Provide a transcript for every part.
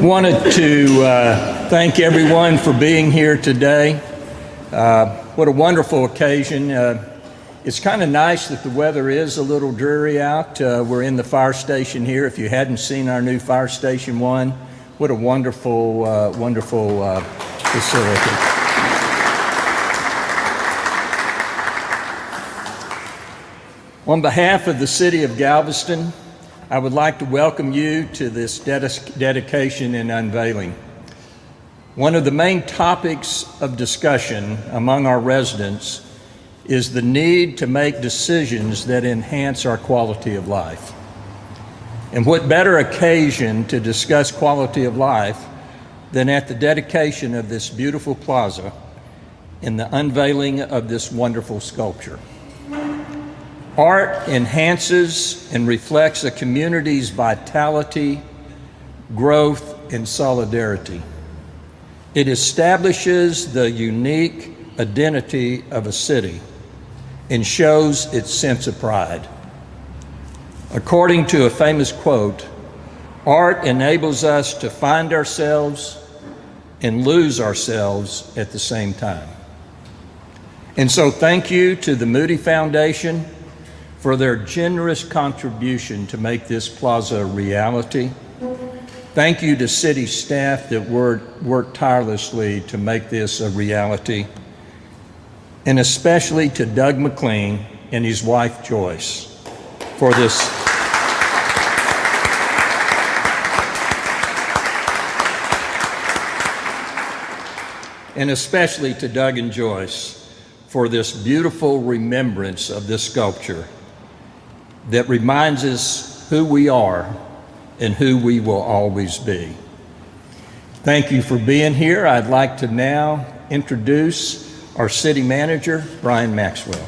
Wanted to thank everyone for being here today. What a wonderful occasion. It's kind of nice that the weather is a little dreary out. We're in the fire station here. If you hadn't seen our new Fire Station 1, what a wonderful, wonderful facility. On behalf of the City of Galveston, I would like to welcome you to this dedication and unveiling. One of the main topics of discussion among our residents is the need to make decisions that enhance our quality of life. And what better occasion to discuss quality of life than at the dedication of this beautiful plaza and the unveiling of this wonderful sculpture. Art enhances and reflects a community's vitality, growth, and solidarity. It establishes the unique identity of a city and shows its sense of pride. According to a famous quote, art enables us to find ourselves and lose ourselves at the same time. And so thank you to the Moody Foundation for their generous contribution to make this plaza a reality. Thank you to city staff that worked tirelessly to make this a reality. And especially to Doug McLean and his wife Joyce for this. And especially to Doug and Joyce for this beautiful remembrance of this sculpture that reminds us who we are and who we will always be. Thank you for being here. I'd like to now introduce our city manager, Brian Maxwell.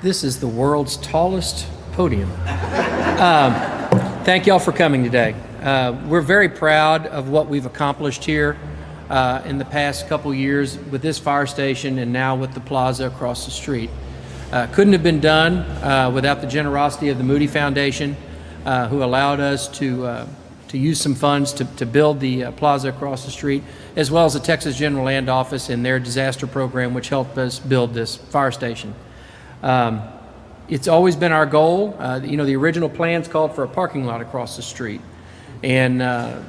This is the world's tallest podium. Thank y'all for coming today. We're very proud of what we've accomplished here in the past couple years with this fire station and now with the plaza across the street. Couldn't have been done without the generosity of the Moody Foundation, who allowed us to use some funds to build the plaza across the street, as well as the Texas General Land Office and their disaster program, which helped us build this fire station. It's always been our goal. The original plans called for a parking lot across the street. And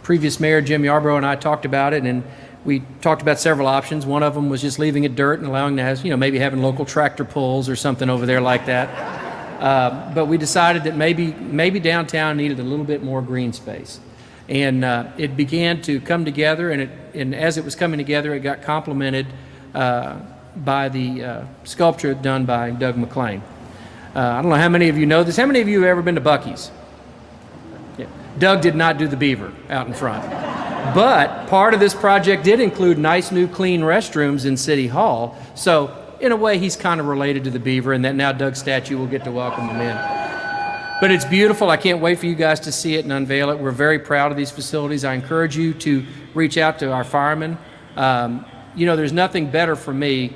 previous Mayor Jim Yarbrough and I talked about it, and we talked about several options. One of them was just leaving it dirt and allowing to maybe having local tractor pulls or something over there like that. But we decided that maybe downtown needed a little bit more green space. And it began to come together, and as it was coming together, it got complemented by the sculpture done by Doug McLean. I don't know how many of you know this. How many of you have ever been to Buc-ee's? Yeah. Doug did not do the beaver out in front. But part of this project did include nice new clean restrooms in City Hall. So in a way, he's kind of related to the beaver, and that now Doug's statue will get to welcome him in. But it's beautiful. I can't wait for you guys to see it and unveil it. We're very proud of these facilities. I encourage you to reach out to our firemen. There's nothing better for me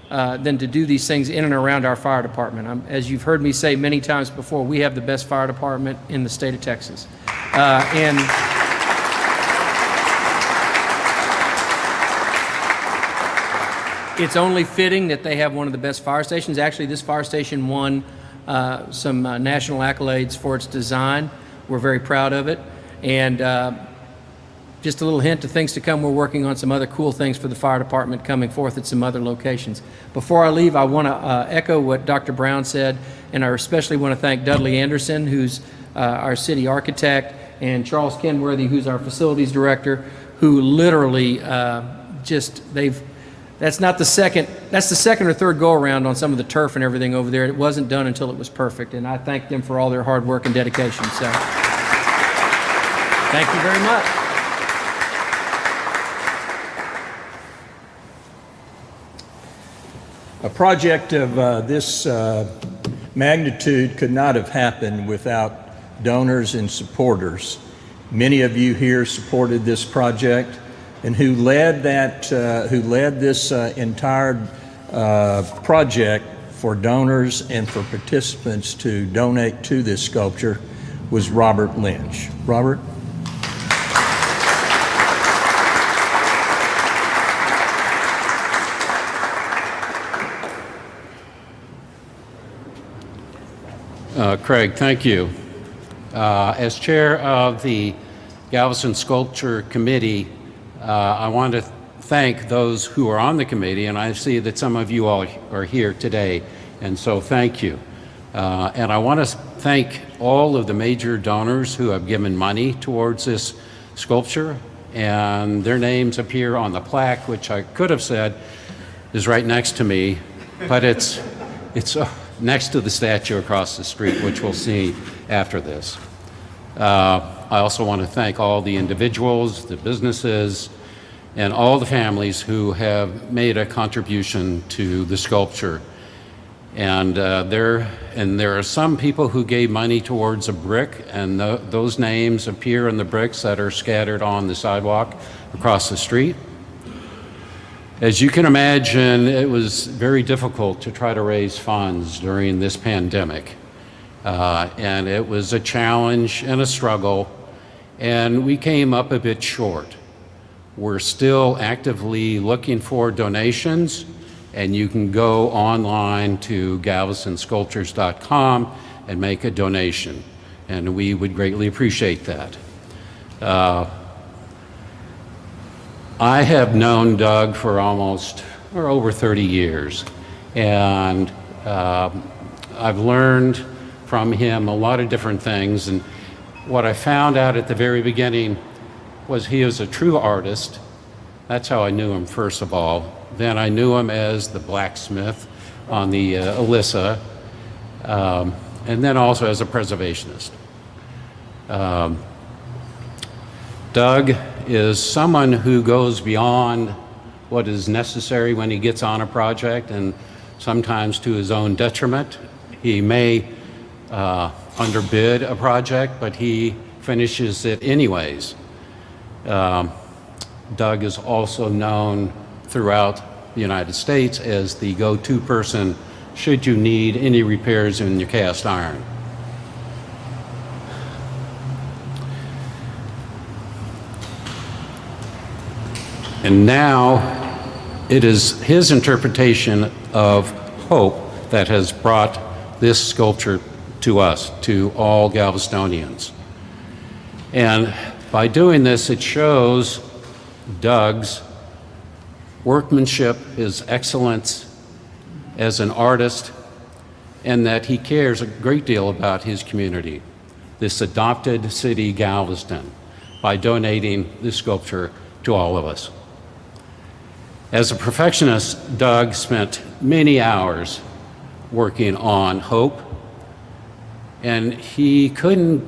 than to do these things in and around our fire department. As you've heard me say many times before, we have the best fire department in the state of Texas. And it's only fitting that they have one of the best fire stations. Actually, this fire station won some national accolades for its design. We're very proud of it. And just a little hint to things to come, we're working on some other cool things for the fire department coming forth at some other locations. Before I leave, I want to echo what Dr. Brown said, and I especially want to thank Dudley Anderson, who's our city architect, and Charles Kenworthy, who's our facilities director, who literally that's the second or third go around on some of the turf and everything over there. It wasn't done until it was perfect, and I thank them for all their hard work and dedication. So thank you very much. A project of this magnitude could not have happened without donors and supporters. Many of you here supported this project, and who led this entire project for donors and for participants to donate to this sculpture was Robert Lynch. Robert? Craig, thank you. As chair of the Galveston Sculpture Committee, I want to thank those who are on the committee, and I see that some of you all are here today, and so thank you. And I want to thank all of the major donors who have given money towards this sculpture, and their names appear on the plaque, which I could have said is right next to me, but it's next to the statue across the street, which we'll see after this. I also want to thank all the individuals, the businesses, and all the families who have made a contribution to the sculpture. And there are some people who gave money towards a brick, and those names appear in the bricks that are scattered on the sidewalk across the street. As you can imagine, it was very difficult to try to raise funds during this pandemic. And it was a challenge and a struggle, and we came up a bit short. We're still actively looking for donations, and you can go online to galvestonsculptures.com and make a donation, and we would greatly appreciate that. I have known Doug for over 30 years, and I've learned from him a lot of different things, and what I found out at the very beginning was he is a true artist. That's how I knew him, first of all. Then I knew him as the blacksmith on the Alyssa, and then also as a preservationist. Doug is someone who goes beyond what is necessary when he gets on a project, and sometimes to his own detriment. He may underbid a project, but he finishes it anyways. Doug is also known throughout the United States as the go-to person should you need any repairs in your cast iron. And now it is his interpretation of hope that has brought this sculpture to us, to all Galvestonians. And by doing this, it shows Doug's workmanship, his excellence as an artist, and that he cares a great deal about his community, this adopted city, Galveston, by donating this sculpture to all of us. As a perfectionist, Doug spent many hours working on hope, and he couldn't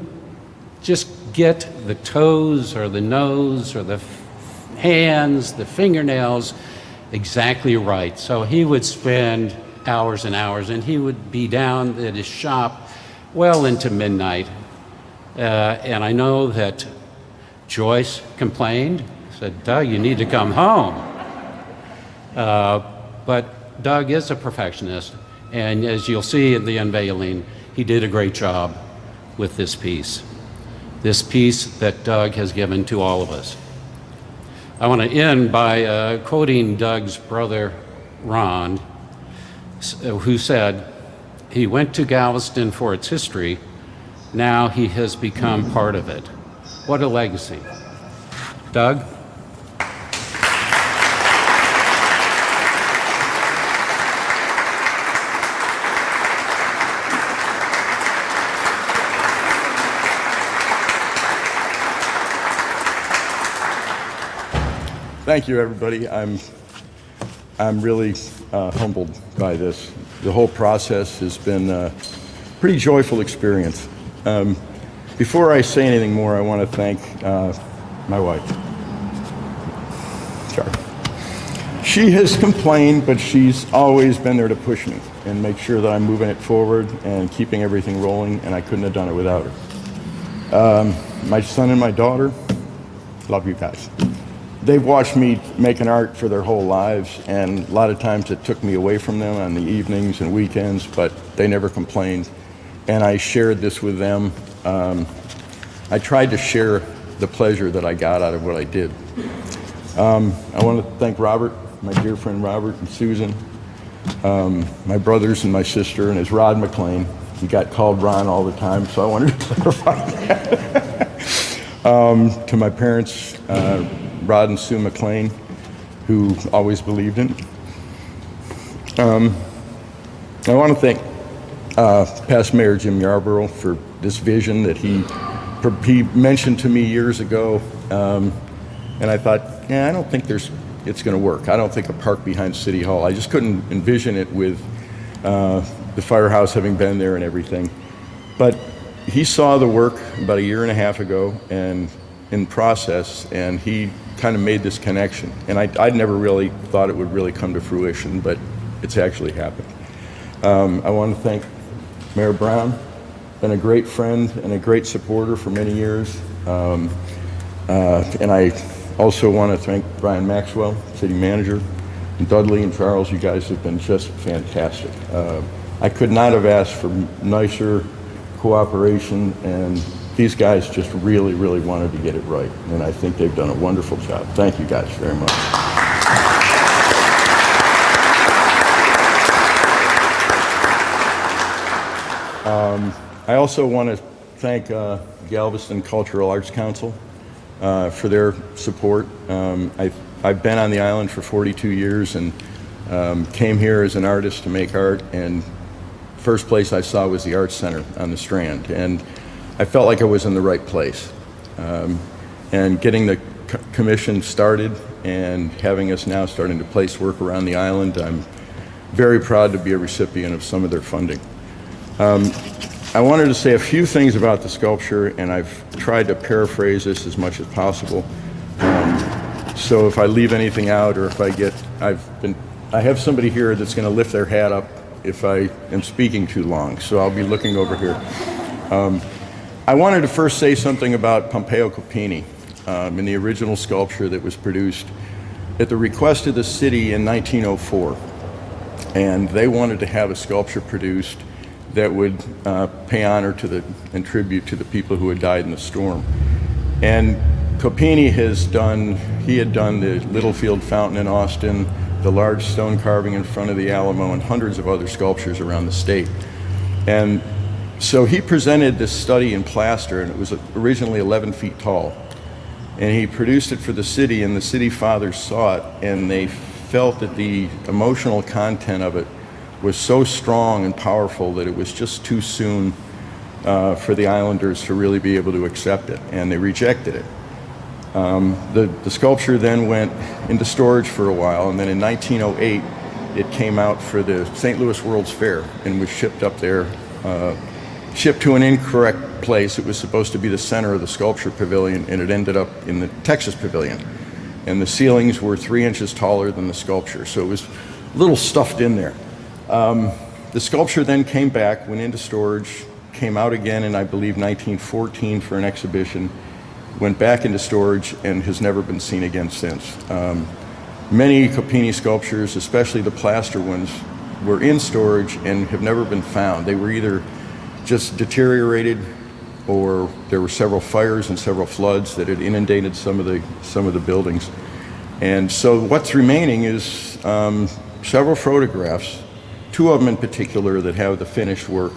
just get the toes or the nose or the hands, the fingernails exactly right. So he would spend hours and hours, and he would be down at his shop well into midnight. And I know that Joyce complained, said, "Doug, you need to come home." But Doug is a perfectionist, and as you'll see in the unveiling, he did a great job with this piece that Doug has given to all of us. I want to end by quoting Doug's brother, Ron, who said, "He went to Galveston for its history. Now he has become part of it." What a legacy. Doug? Thank you, everybody. I'm really humbled by this. The whole process has been a pretty joyful experience. Before I say anything more, I want to thank my wife. Sorry. She has complained, but she's always been there to push me and make sure that I'm moving it forward and keeping everything rolling, and I couldn't have done it without her. My son and my daughter, love you guys. they've watched me making art for their whole lives, and a lot of times it took me away from them on the evenings and weekends, but they never complained. And I shared this with them. I tried to share the pleasure that I got out of what I did. I want to thank Robert, my dear friend Robert and Susan, my brothers and my sister, and his Rod McLean. He got called Ron all the time, so I wanted to clarify that. To my parents, Rod and Sue McLean, who always believed in it. I want to thank past Mayor Jim Yarborough for this vision that he mentioned to me years ago, and I thought, yeah, I don't think it's going to work. I don't think a park behind City Hall. I just couldn't envision it with the firehouse having been there and everything. But he saw the work about a year and a half ago and in process, and he kind of made this connection. And I'd never really thought it would really come to fruition, but it's actually happened. I want to thank Mayor Brown, been a great friend and a great supporter for many years. And I also want to thank Brian Maxwell, city manager, and Dudley and Charles. You guys have been just fantastic. I could not have asked for nicer cooperation, and these guys just really, really wanted to get it right. And I think they've done a wonderful job. Thank you guys very much. I also want to thank Galveston Cultural Arts Council for their support. I've been on the island for 42 years and came here as an artist to make art, and first place I saw was the Arts Center on the Strand, and I felt like I was in the right place. And getting the commission started and having us now starting to place work around the island, I'm very proud to be a recipient of some of their funding. I wanted to say a few things about the sculpture, and I've tried to paraphrase this as much as possible. So if I leave anything out, or if I have somebody here that's going to lift their hat up if I am speaking too long, so I'll be looking over here. I wanted to first say something about Pompeo Copini in the original sculpture that was produced at the request of the city in 1904. And they wanted to have a sculpture produced that would pay honor to and tribute to the people who had died in the storm. And Copini had done the Littlefield Fountain in Austin, the large stone carving in front of the Alamo, and hundreds of other sculptures around the state. And so he presented this study in plaster, and it was originally 11 feet tall. And he produced it for the city, and the city fathers saw it, and they felt that the emotional content of it was so strong and powerful that it was just too soon for the islanders to really be able to accept it, and they rejected it. The sculpture then went into storage for a while, and then in 1908 it came out for the St. Louis World's Fair and was shipped up there, shipped to an incorrect place. It was supposed to be the center of the sculpture pavilion, and it ended up in the Texas pavilion. And the ceilings were 3 inches taller than the sculpture, so it was a little stuffed in there. The sculpture then came back, went into storage, came out again in, I believe, 1914 for an exhibition, went back into storage, and has never been seen again since. Many Copini sculptures, especially the plaster ones, were in storage and have never been found. They were either just deteriorated, or there were several fires and several floods that had inundated some of the buildings. And so what's remaining is several photographs, 2 of them in particular that have the finished work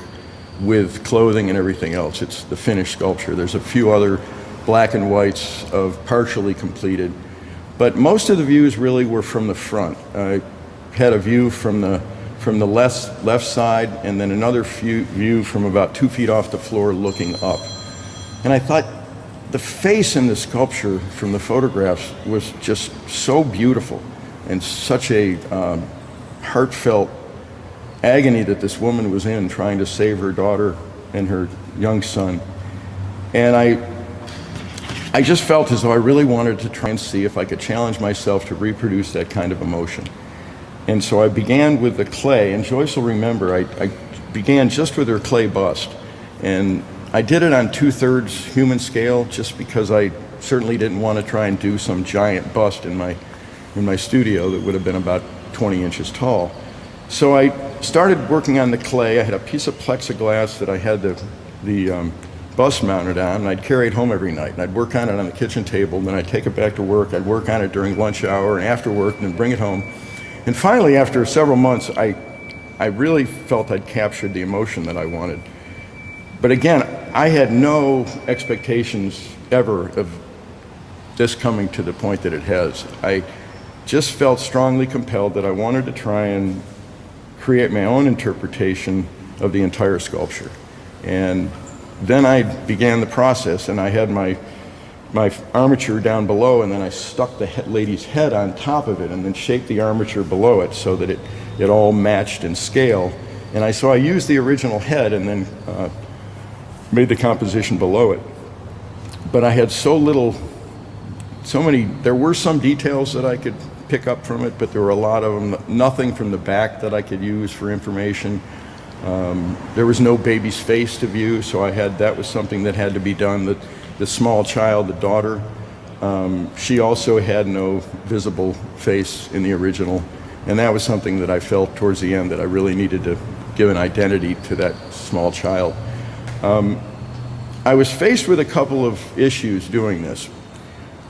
with clothing and everything else. It's the finished sculpture. There's a few other black and whites of partially completed, but most of the views really were from the front. I had a view from the left side, and then another view from about 2 feet off the floor looking up. And I thought the face in the sculpture from the photographs was just so beautiful, and such a heartfelt agony that this woman was in, trying to save her daughter and her young son. And I just felt as though I really wanted to try and see if I could challenge myself to reproduce that kind of emotion. And so I began with the clay, and Joyce will remember, I began just with her clay bust. And I did it on 2/3 human scale just because I certainly didn't want to try and do some giant bust in my studio that would have been about 20 inches tall. So I started working on the clay. I had a piece of plexiglass that I had the bust mounted on, and I'd carry it home every night. And I'd work on it on the kitchen table, and then I'd take it back to work. I'd work on it during lunch hour and after work, and then bring it home. And finally, after several months, I really felt I'd captured the emotion that I wanted. But again, I had no expectations ever of this coming to the point that it has. I just felt strongly compelled that I wanted to try and create my own interpretation of the entire sculpture. And then I began the process, and I had my armature down below, and then I stuck the lady's head on top of it and then shaped the armature below it so that it all matched in scale. And so I used the original head and then made the composition below it. But I had there were some details that I could pick up from it, but there were a lot of them, nothing from the back that I could use for information. There was no baby's face to view, so that was something that had to be done. The small child, the daughter, she also had no visible face in the original, and that was something that I felt towards the end that I really needed to give an identity to that small child. I was faced with a couple of issues doing this.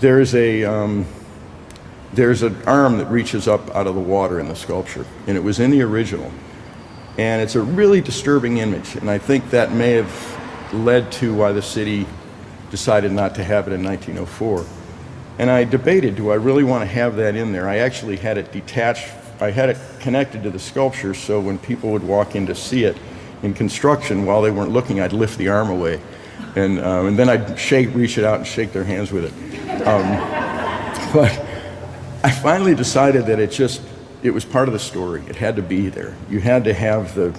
There's an arm that reaches up out of the water in the sculpture, and it was in the original. And it's a really disturbing image, and I think that may have led to why the city decided not to have it in 1904. And I debated, do I really want to have that in there? I actually had it detached. I had it connected to the sculpture, so when people would walk in to see it in construction, while they weren't looking, I'd lift the arm away. And then I'd reach it out and shake their hands with it. But I finally decided that it was part of the story. It had to be there. You had to have the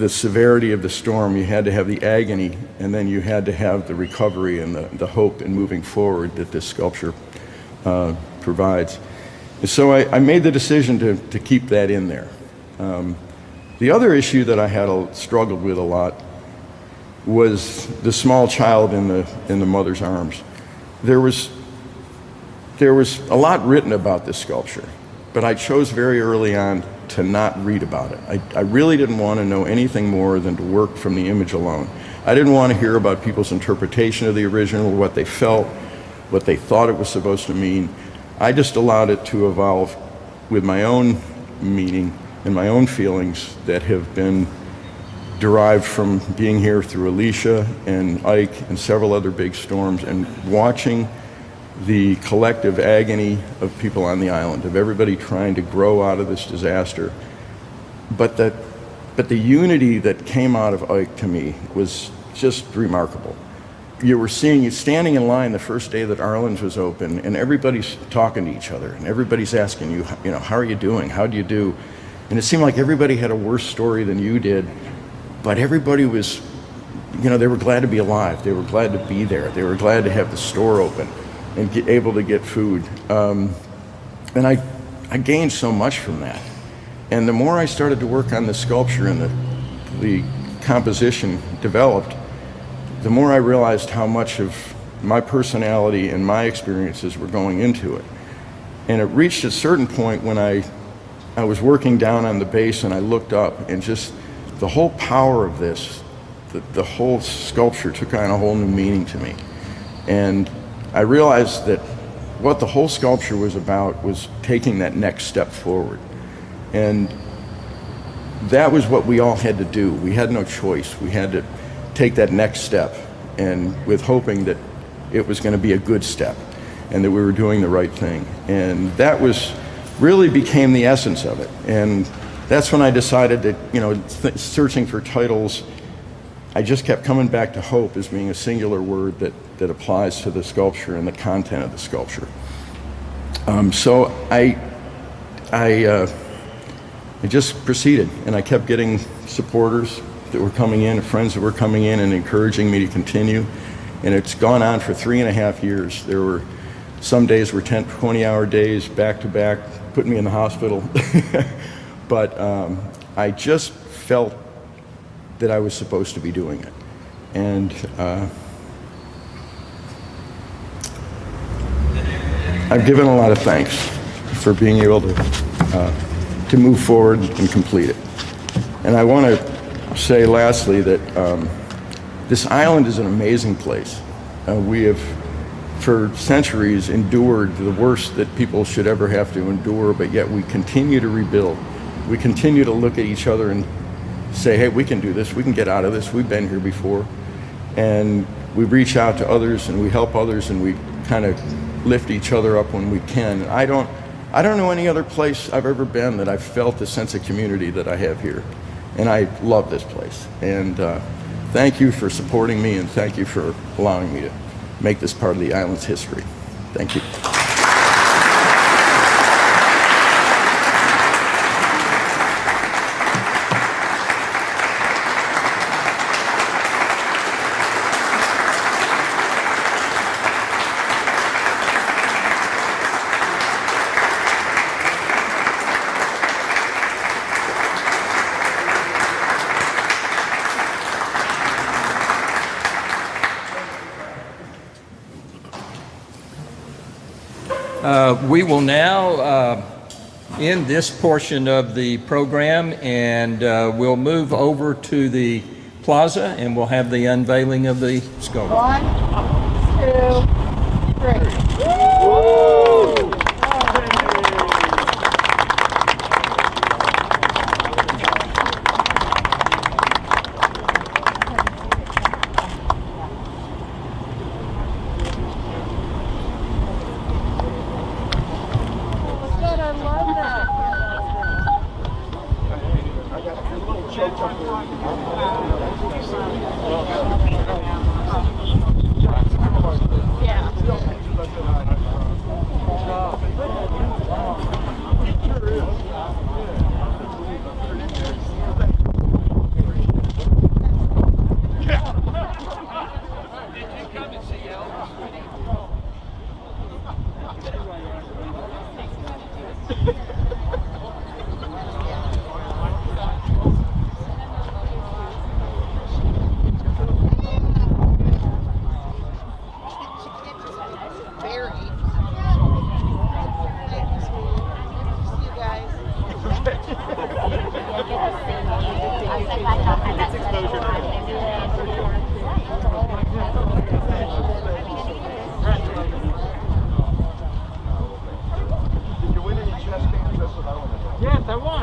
severity of the storm, you had to have the agony, and then you had to have the recovery and the hope in moving forward that this sculpture provides. And so I made the decision to keep that in there. The other issue that I had struggled with a lot was the small child in the mother's arms. There was a lot written about this sculpture, but I chose very early on to not read about it. I really didn't want to know anything more than to work from the image alone. I didn't want to hear about people's interpretation of the original, what they felt, what they thought it was supposed to mean. I just allowed it to evolve with my own meaning and my own feelings that have been derived from being here through Alicia and Ike and several other big storms and watching the collective agony of people on the island, of everybody trying to grow out of this disaster. But the unity that came out of Ike to me was just remarkable. You were seeing, you standing in line the first day that Arlen's was open, and everybody's talking to each other, and everybody's asking you, how are you doing? How do you do? And it seemed like everybody had a worse story than you did, but everybody was, they were glad to be alive. They were glad to be there. They were glad to have the store open and able to get food. And I gained so much from that. And the more I started to work on the sculpture and the composition developed, the more I realized how much of my personality and my experiences were going into it. And it reached a certain point when I was working down on the base and I looked up, and just the whole power of this, the whole sculpture took on a whole new meaning to me. And I realized that what the whole sculpture was about was taking that next step forward. And that was what we all had to do. We had no choice. We had to take that next step, and with hoping that it was going to be a good step and that we were doing the right thing. And that really became the essence of it. And that's when I decided that, searching for titles, I just kept coming back to hope as being a singular word that applies to the sculpture and the content of the sculpture. So I just proceeded, and I kept getting supporters that were coming in, friends that were coming in and encouraging me to continue. And it's gone on for 3.5 years. There were some days were 10, 20-hour days back to back, putting me in the hospital. But I just felt that I was supposed to be doing it. And I've given a lot of thanks for being able to move forward and complete it. And I want to say lastly that this island is an amazing place. We have, for centuries, endured the worst that people should ever have to endure, but yet we continue to rebuild. We continue to look at each other and say, hey, we can do this, we can get out of this, we've been here before. And we reach out to others and we help others and we kind of lift each other up when we can. I don't know any other place I've ever been that I've felt the sense of community that I have here. And I love this place. And thank you for supporting me and thank you for allowing me to make this part of the island's history. Thank you. We will now end this portion of the program, and we'll move over to the plaza, and we'll have the unveiling of the sculpture. 1, 2, 3. Yes, I won.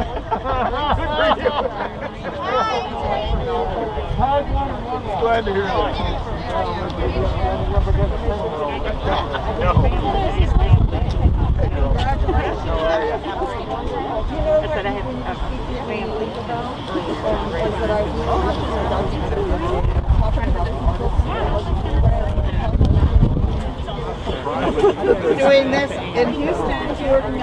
Glad to hear Doing this in Houston, working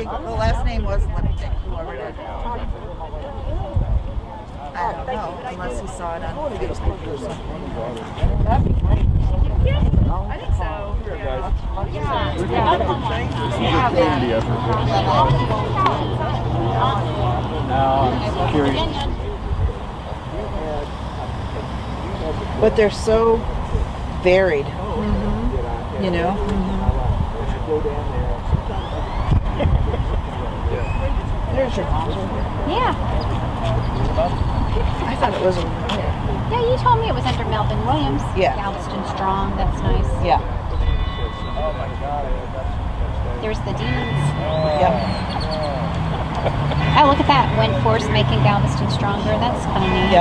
on the last name was, let me think, whoever it is. I don't know, unless he saw it on Facebook or something. I think so. But they're so varied, you know? There's your mom. Yeah. I thought it was Yeah, you told me it was under Melvin Williams. Yeah. Galveston Strong, that's nice. yeah. There's the Deans. Yep. Oh, look at that. Wind force making Galveston stronger. That's kind of neat.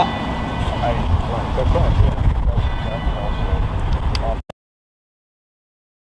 Yep.